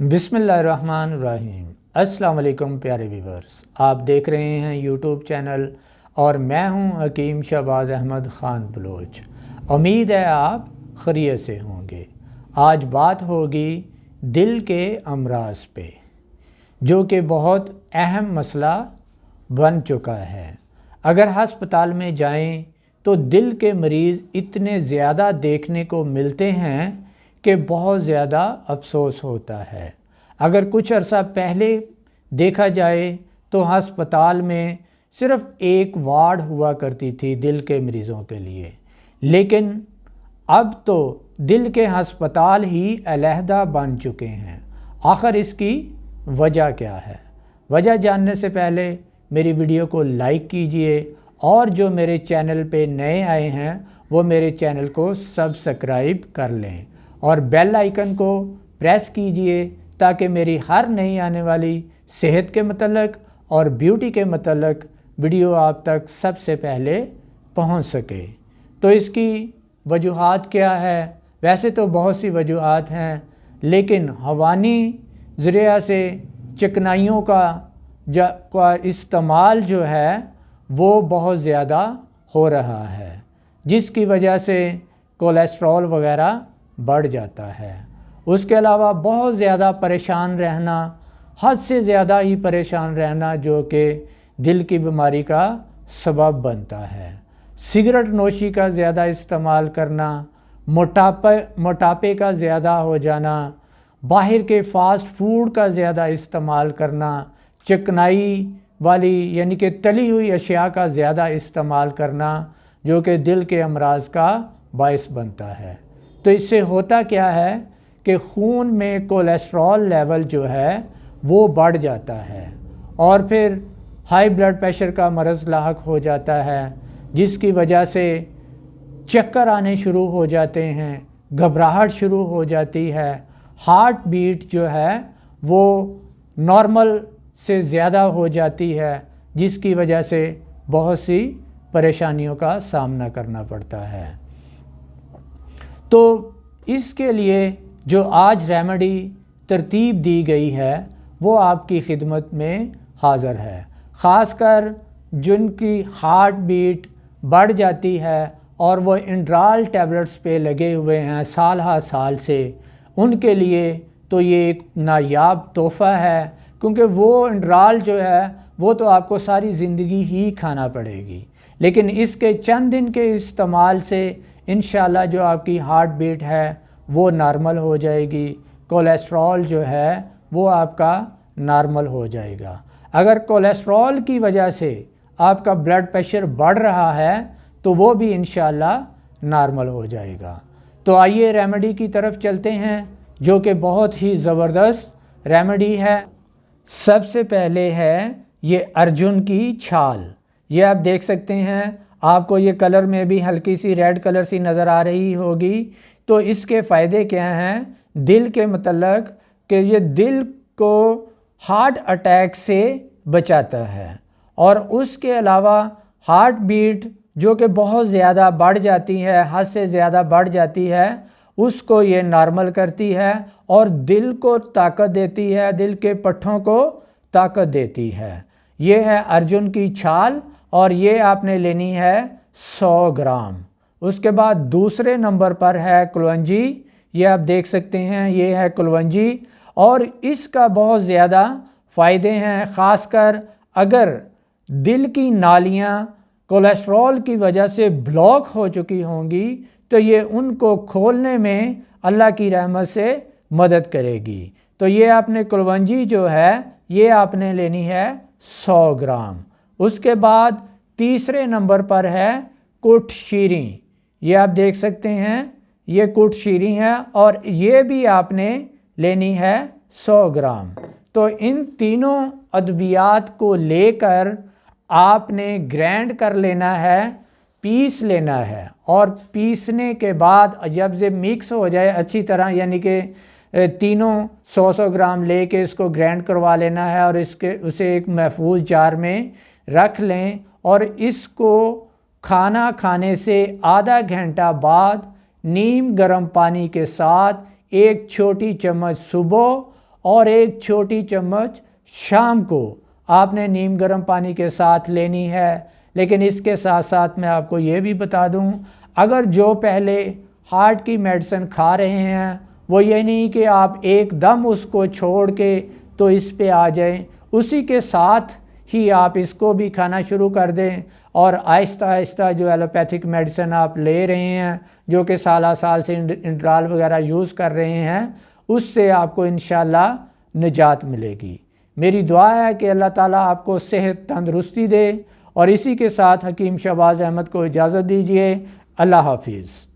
बिस्मिल्लाहिर्रहमानिर्रहीम। अस्सलाम वालेकुम प्यारे व्यूवर्स, आप देख रहे हैं यूट्यूब चैनल और मैं हूं हकीम शहबाज अहमद ख़ान बलोच। उम्मीद है आप खैरियत से होंगे। आज बात होगी दिल के अमराज पे, जो कि बहुत अहम मसला बन चुका है। अगर हस्पताल में जाएं तो दिल के मरीज़ इतने ज़्यादा देखने को मिलते हैं कि बहुत ज़्यादा अफसोस होता है। अगर कुछ अरसा पहले देखा जाए तो हस्पताल में सिर्फ़ एक वार्ड हुआ करती थी दिल के मरीज़ों के लिए, लेकिन अब तो दिल के हस्पताल ही अलहदा बन चुके हैं। आखिर इसकी वजह क्या है? वजह जानने से पहले मेरी वीडियो को लाइक कीजिए और जो मेरे चैनल पे नए आए हैं वो मेरे चैनल को सब्सक्राइब कर लें और बेल आइकन को प्रेस कीजिए ताकि मेरी हर नई आने वाली सेहत के मतलब और ब्यूटी के मतलब वीडियो आप तक सबसे पहले पहुंच सके। तो इसकी वजूहात क्या है? वैसे तो बहुत सी वजूहात हैं, लेकिन हवानी ज़रिया से चिकनाइयों का इस्तेमाल जो है वो बहुत ज़्यादा हो रहा है, जिसकी वजह से कोलेस्ट्रॉल वग़ैरह बढ़ जाता है। उसके अलावा बहुत ज़्यादा परेशान रहना, हद से ज़्यादा ही परेशान रहना, जो कि दिल की बीमारी का सबब बनता है। सिगरेट नोशी का ज़्यादा इस्तेमाल करना, मोटापे का ज़्यादा हो जाना, बाहर के फ़ास्ट फूड का ज़्यादा इस्तेमाल करना, चिकनाई वाली यानी कि तली हुई अशिया का ज़्यादा इस्तेमाल करना, जो कि दिल के अमराज का बायस बनता है। तो इससे होता क्या है कि खून में कोलेस्ट्रॉल लेवल जो है वो बढ़ जाता है और फिर हाई ब्लड प्रेशर का मरज़ लाहक हो जाता है, जिसकी वजह से चक्कर आने शुरू हो जाते हैं, घबराहट शुरू हो जाती है, हार्ट बीट जो है वो नॉर्मल से ज़्यादा हो जाती है, जिसकी वजह से बहुत सी परेशानियों का सामना करना पड़ता है। तो इसके लिए जो आज रेमेडी तरतीब दी गई है वो आपकी खिदमत में हाज़िर है। ख़ासकर जिनकी हार्ट बीट बढ़ जाती है और वो इंड्राल टैबलेट्स पे लगे हुए हैं साल हा साल से, उनके लिए तो ये एक नायाब तोहफ़ा है, क्योंकि वो इंड्राल जो है वो तो आपको सारी ज़िंदगी ही खाना पड़ेगी, लेकिन इसके चंद दिन के इस्तेमाल से इंशाल्लाह जो आपकी हार्ट बीट है वो नॉर्मल हो जाएगी, कोलेस्ट्रॉल जो है वो आपका नॉर्मल हो जाएगा। अगर कोलेस्ट्रॉल की वजह से आपका ब्लड प्रेशर बढ़ रहा है तो वो भी इंशाल्लाह नॉर्मल हो जाएगा। तो आइए रेमेडी की तरफ चलते हैं, जो कि बहुत ही ज़बरदस्त रेमेडी है। सबसे पहले है ये अर्जुन की छाल। ये आप देख सकते हैं, आपको ये कलर में भी हल्की सी रेड कलर सी नज़र आ रही होगी। तो इसके फ़ायदे क्या हैं दिल के मतलब कि ये दिल को हार्ट अटैक से बचाता है और उसके अलावा हार्ट बीट जो कि बहुत ज़्यादा बढ़ जाती है, हद से ज़्यादा बढ़ जाती है, उसको ये नॉर्मल करती है और दिल को ताकत देती है, दिल के पट्ठों को ताकत देती है। ये है अर्जुन की छाल और ये आपने लेनी है 100 ग्राम। उसके बाद दूसरे नंबर पर है कुलवंजी। ये आप देख सकते हैं, ये है कुलवंजी और इसका बहुत ज़्यादा फ़ायदे हैं। ख़ासकर अगर दिल की नालियाँ कोलेस्ट्रॉल की वजह से ब्लॉक हो चुकी होंगी तो ये उनको खोलने में अल्लाह की रहमत से मदद करेगी। तो ये आपने कुलवंजी जो है ये आपने लेनी है 100 ग्राम। उसके बाद तीसरे नंबर पर है कुट शीरी। ये आप देख सकते हैं, ये कुट शीरी है और ये भी आपने लेनी है 100 ग्राम। तो इन तीनों अद्वियात को लेकर आपने ग्राइंड कर लेना है, पीस लेना है और पीसने के बाद जब से मिक्स हो जाए अच्छी तरह, यानी कि तीनों 100 ग्राम लेके इसको ग्राइंड करवा लेना है और उसे एक महफूज जार में रख लें और इसको खाना खाने से आधा घंटा बाद नीम गर्म पानी के साथ एक छोटी चम्मच सुबह اور ایک چھوٹی چمچ شام کو آپ نے نیم گرم پانی کے ساتھ لینی ہے۔ لیکن اس کے ساتھ ساتھ میں آپ کو یہ بھی بتا دوں، اگر جو پہلے ہارٹ کی میڈیسن کھا رہے ہیں وہ یہ نہیں کہ آپ ایک دم اس کو چھوڑ کے تو اس پہ آ جائیں، اسی کے ساتھ ہی آپ اس کو بھی کھانا شروع کر دیں، اور آہستہ آہستہ جو ایلوپیتھک میڈیسن آپ لے رہے ہیں، جو کہ سالہ سال سے انٹرال وغیرہ یوز کر رہے ہیں، اس سے آپ کو انشاءاللہ نجات ملے گی۔ میری دعا ہے کہ اللہ تعالیٰ آپ کو صحت تندرستی دے، اور اسی کے ساتھ حکیم شہباز احمد کو اجازت دیجیے۔ اللہ حافظ۔